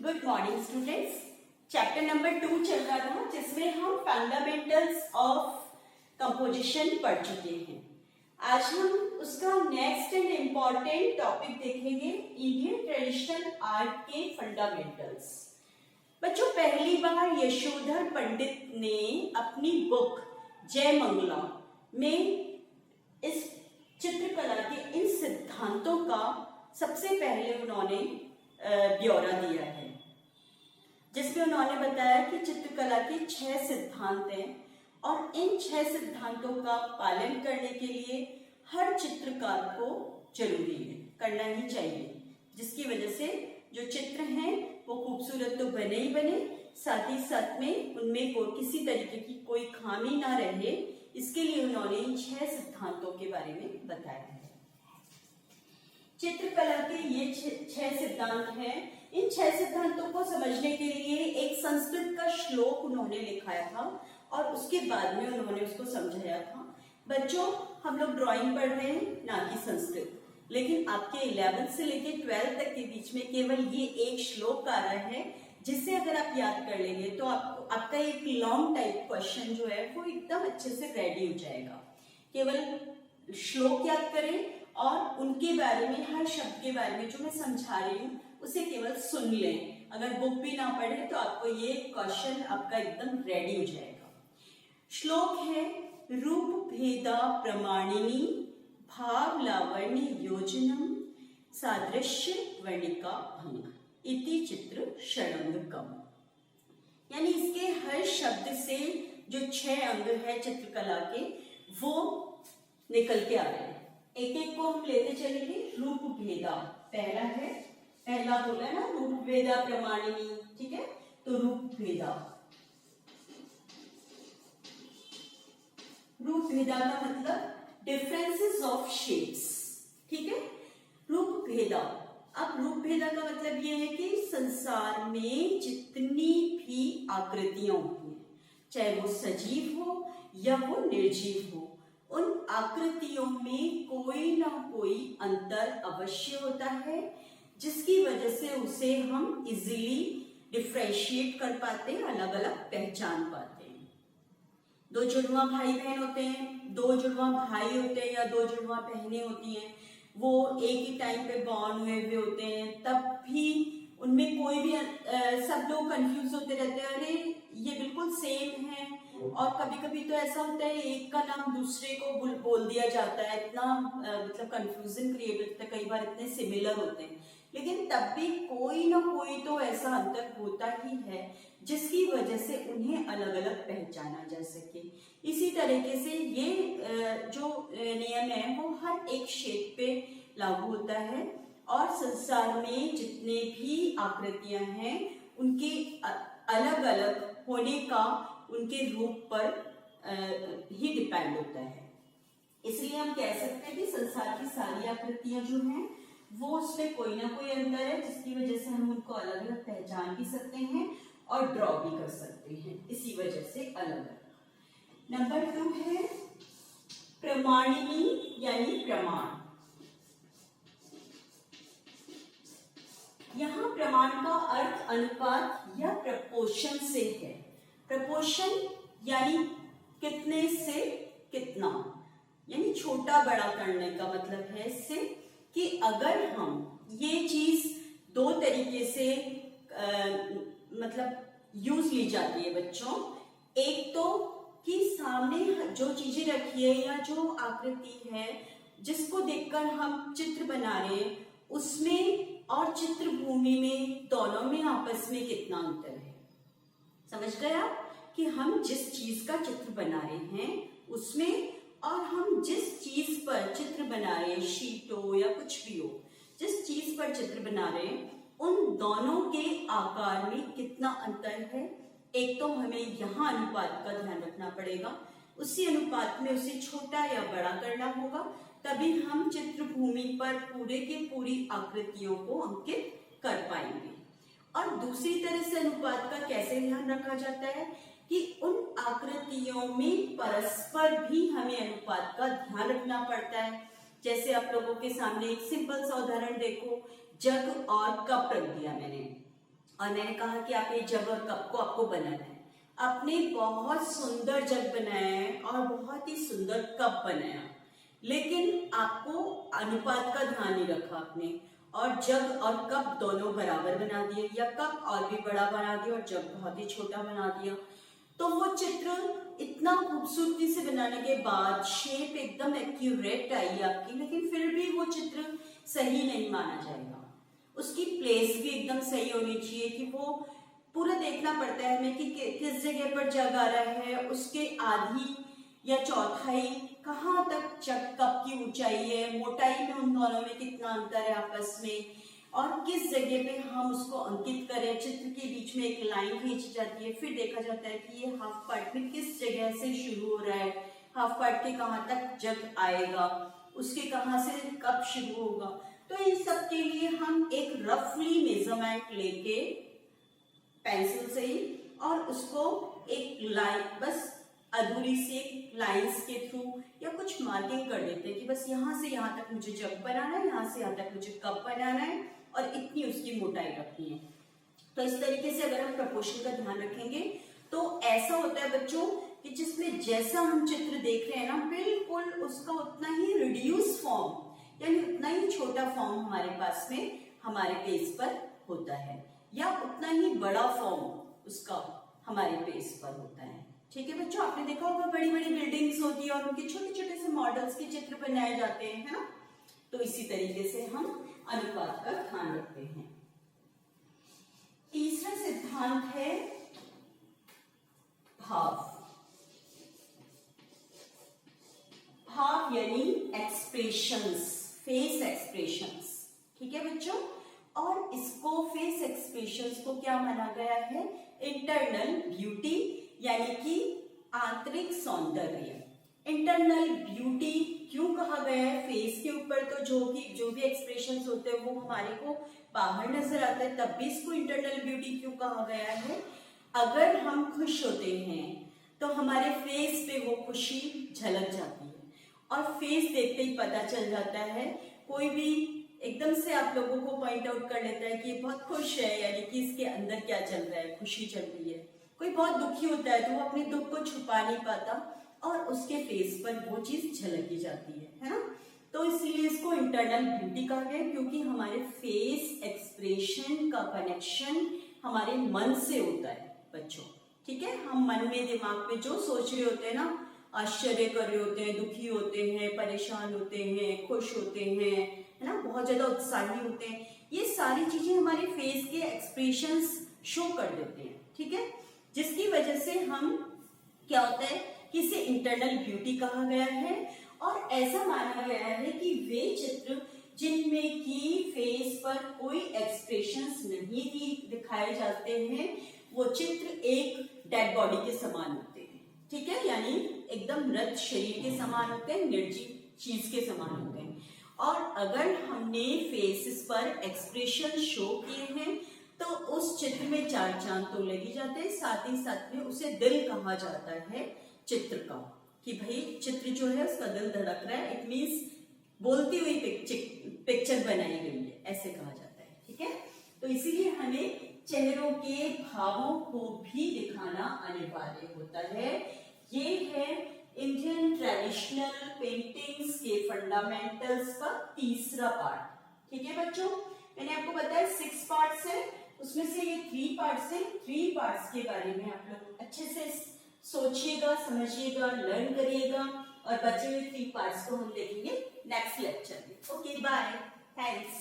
Good morning students. Chapter number 2 चल रहा था जिसमें हम फंडामेंटल्स ऑफ कंपोजिशन पढ़ चुके हैं। आज हम उसका नेक्स्ट एंड इम्पॉर्टेंट टॉपिक देखेंगे, इंडियन ट्रेडिशनल आर्ट के फंडामेंटल्स। बच्चों, पहली बार यशोधर पंडित ने अपनी बुक जयमंगला में इस चित्रकला के इन सिद्धांतों का सबसे पहले उन्होंने ब्यौरा दिया है, जिसमें उन्होंने बताया कि चित्रकला के 6 सिद्धांत हैं और इन 6 सिद्धांतों का पालन करने के लिए हर चित्रकार को जरूरी है, करना ही चाहिए, जिसकी वजह से जो चित्र हैं वो खूबसूरत तो बने ही बने, साथ ही साथ में उनमें किसी तरीके की कोई खामी ना रहे। इसके लिए उन्होंने इन 6 सिद्धांतों के बारे में बताया है। चित्रकला के ये 6 सिद्धांत हैं। इन 6 सिद्धांतों को समझने के लिए एक संस्कृत का श्लोक उन्होंने लिखाया था और उसके बाद में उन्होंने उसको समझाया था। बच्चों, हम लोग ड्राइंग पढ़ रहे हैं, ना कि संस्कृत, लेकिन आपके 11th से लेके 12th तक के बीच में केवल ये एक श्लोक आ रहा है, जिससे अगर आप याद कर लेंगे तो आपका एक लॉन्ग टाइप क्वेश्चन जो है वो एकदम अच्छे से रेडी हो जाएगा। केवल श्लोक याद करें और उनके बारे में, हर शब्द के बारे में जो मैं समझा रही हूँ उसे केवल सुन लें। अगर बुक भी ना पढ़े तो आपको ये क्वेश्चन आपका एकदम रेडी हो जाएगा। श्लोक है, रूप भेदा प्रमाणिनी भाव लावण्य योजनम सादृश्य वर्णिका भंग इति चित्र षडंगकम। यानी इसके हर शब्द से जो 6 अंग है चित्रकला के वो निकल के आ रहे हैं। एक एक को हम लेते चलेंगे। रूप भेदा पहला है, पहला बोला है ना, रूप भेदा प्रमाणिनी, ठीक है। तो रूप भेदा, रूप भेदा का मतलब डिफरेंसेस ऑफ शेप्स, ठीक है। रूप भेदा, अब रूप भेदा का मतलब ये है कि संसार में जितनी भी आकृतियां होती हैं, चाहे वो सजीव हो या वो निर्जीव हो, उन आकृतियों में कोई ना कोई अंतर अवश्य होता है, जिसकी वजह से उसे हम इजीली डिफरेंशिएट कर पाते हैं, अलग अलग पहचान पाते हैं। 2 जुड़वा भाई बहन होते हैं, 2 जुड़वा भाई होते हैं या 2 जुड़वा बहनें होती हैं, वो एक ही टाइम पे बॉर्न हुए होते हैं, तब भी उनमें कोई भी सब लोग कंफ्यूज होते रहते हैं, अरे ये बिल्कुल सेम है। और कभी कभी तो ऐसा होता है एक का नाम दूसरे को बोल दिया जाता है, इतना मतलब कंफ्यूजन क्रिएट होता है, कई बार इतने सिमिलर होते हैं, लेकिन तब भी कोई ना कोई तो ऐसा अंतर होता ही है जिसकी वजह से उन्हें अलग अलग पहचाना जा सके। इसी तरीके से ये जो नियम है वो हर एक शेप पे लागू होता है और संसार में जितने भी आकृतियां हैं उनके अलग अलग होने का उनके रूप पर ही डिपेंड होता है। इसलिए हम कह सकते हैं कि संसार की सारी आकृतियां जो हैं वो उसमें कोई ना कोई अंतर है, जिसकी वजह से हम उनको अलग अलग पहचान भी सकते हैं और ड्रॉ भी कर सकते हैं, इसी वजह से अलग अलग। नंबर 2 है प्रमाणिनी यानी प्रमाण। यहाँ प्रमाण का अर्थ अनुपात या प्रपोर्शन से है। प्रपोर्शन यानी कितने से कितना, यानी छोटा बड़ा करने का मतलब है इससे कि अगर हम ये चीज 2 तरीके से मतलब यूज ली जाती है बच्चों। एक तो कि सामने जो चीजें रखी है या जो आकृति है जिसको देखकर हम चित्र बना रहे हैं, उसमें और चित्र भूमि में, दोनों में आपस में कितना अंतर है। समझ गए आप कि हम जिस चीज का चित्र बना रहे हैं उसमें और हम जिस चीज पर चित्र बना रहे हैं, शीट हो या कुछ भी हो, जिस चीज पर चित्र बना रहे हैं उन दोनों के आकार में कितना अंतर है। एक तो हमें यहाँ अनुपात का ध्यान रखना पड़ेगा, उसी अनुपात में उसे छोटा या बड़ा करना होगा, तभी हम चित्र भूमि पर पूरे के पूरी आकृतियों को अंकित कर पाएंगे। और दूसरी तरह से अनुपात का कैसे ध्यान रखा जाता है कि उन आकृतियों में परस्पर भी हमें अनुपात का ध्यान रखना पड़ता है। जैसे आप लोगों के सामने एक सिंपल सा उदाहरण देखो, जग और कप रख दिया मैंने, और मैंने कहा कि आप ये जग और कप को आपको बनाना है। आपने बहुत सुंदर जग बनाया है और बहुत ही सुंदर कप बनाया, लेकिन आपको अनुपात का ध्यान नहीं रखा आपने, और जग और कप दोनों बराबर बना दिए, या कप और भी बड़ा बना दिया और जग बहुत ही छोटा बना दिया। तो वो चित्र इतना खूबसूरती से बनाने के बाद शेप एकदम एक्यूरेट आई आपकी, लेकिन फिर भी वो चित्र सही नहीं माना जाएगा। उसकी प्लेस भी एकदम सही होनी चाहिए कि वो पूरा देखना पड़ता है हमें कि किस जगह पर जग आ रहा है, उसके आधी या चौथाई कहाँ तक जग कप की ऊंचाई है, मोटाई में उन दोनों में कितना अंतर है आपस में, और किस जगह पे हम उसको अंकित करें। चित्र के बीच में एक लाइन खींची जाती है, फिर देखा जाता है कि ये हाफ पार्ट में किस जगह से शुरू हो रहा है, हाफ पार्ट के कहाँ तक जग आएगा, उसके कहाँ से कप शुरू होगा। तो इन सब के लिए हम एक रफली मेजरमेंट लेके पेंसिल से ही, और उसको एक लाइन बस अधूरी से लाइंस के थ्रू या कुछ मार्किंग कर देते हैं कि बस यहाँ से यहाँ तक मुझे जग बनाना है, यहाँ से यहाँ तक मुझे कप बनाना है, और इतनी उसकी मोटाई रखनी है। तो इस तरीके से अगर हम प्रपोर्शन का ध्यान रखेंगे तो ऐसा होता है बच्चों कि जिसमें जैसा हम चित्र देख रहे हैं ना, बिल्कुल उसका उतना ही रिड्यूस फॉर्म यानी उतना ही छोटा फॉर्म हमारे पास में हमारे पेज पर होता है, या उतना ही बड़ा फॉर्म उसका हमारे पेज पर होता है। ठीक है बच्चों, आपने देखा होगा बड़ी बड़ी बिल्डिंग्स होती है और उनके छोटे छोटे से मॉडल्स के चित्र बनाए जाते हैं, है ना। तो इसी तरीके से हम अनुपात का ध्यान रखते हैं। तीसरा सिद्धांत है भाव। भाव यानी एक्सप्रेशंस, फेस एक्सप्रेशंस। ठीक है बच्चों, और इसको फेस एक्सप्रेशंस को क्या माना गया है? इंटरनल ब्यूटी यानी कि आंतरिक सौंदर्य। इंटरनल ब्यूटी क्यों कहा गया है? फेस के ऊपर तो जो भी एक्सप्रेशंस होते हैं वो हमारे को बाहर नजर आता है, तब भी इसको इंटरनल ब्यूटी क्यों कहा गया है? अगर हम खुश होते हैं तो हमारे फेस पे वो खुशी झलक जाती है, और फेस देखते ही पता चल जाता है। कोई भी एकदम से आप लोगों को पॉइंट आउट कर लेता है कि ये बहुत खुश है, यानी कि इसके अंदर क्या चल रहा है, खुशी चल रही है। कोई बहुत दुखी होता है तो वो अपने दुख को छुपा नहीं पाता और उसके फेस पर वो चीज झलकी जाती है ना। तो इसलिए इसको इंटरनल ब्यूटी कहा गया, क्योंकि हमारे फेस एक्सप्रेशन का कनेक्शन हमारे मन से होता है बच्चों। ठीक है, हम मन में दिमाग में जो सोच रहे होते हैं ना, आश्चर्य कर रहे होते हैं, दुखी होते हैं, परेशान होते हैं, खुश होते हैं, है ना, बहुत ज्यादा उत्साही होते हैं, ये सारी चीजें हमारे फेस के एक्सप्रेशंस शो कर देते हैं। ठीक है, जिसकी वजह से हम क्या होता है कि इसे इंटरनल ब्यूटी कहा गया है। और ऐसा माना गया है कि वे चित्र जिनमें की फेस पर कोई एक्सप्रेशंस नहीं दिखाए जाते हैं, वो चित्र एक डेड बॉडी के समान होते हैं। ठीक है, यानी एकदम मृत शरीर के समान होते हैं, निर्जीव चीज के समान होते हैं। और अगर हमने फेसेस पर एक्सप्रेशन शो किए हैं तो उस चित्र में चार चांद तो लगी जाते हैं, साथ ही साथ में उसे दिल कहा जाता है चित्र का, कि भाई चित्र जो है उसका दिल धड़क रहा है, इट मीन्स बोलती हुई पिक्चर बनाई गई है, ऐसे कहा जाता है। ठीक है, तो इसीलिए हमें चेहरों के भावों को भी दिखाना अनिवार्य होता है। ये है इंडियन ट्रेडिशनल पेंटिंग्स के फंडामेंटल्स का तीसरा पार्ट। ठीक है बच्चों, मैंने आपको बताया 6 पार्ट्स है, उसमें से ये 3 पार्ट्स है। 3 पार्ट्स के बारे में आप लोग अच्छे से सोचिएगा, समझिएगा, लर्न करिएगा, और बचे हुए 3 पार्ट्स को हम देखेंगे नेक्स्ट लेक्चर में। Okay, bye, thanks.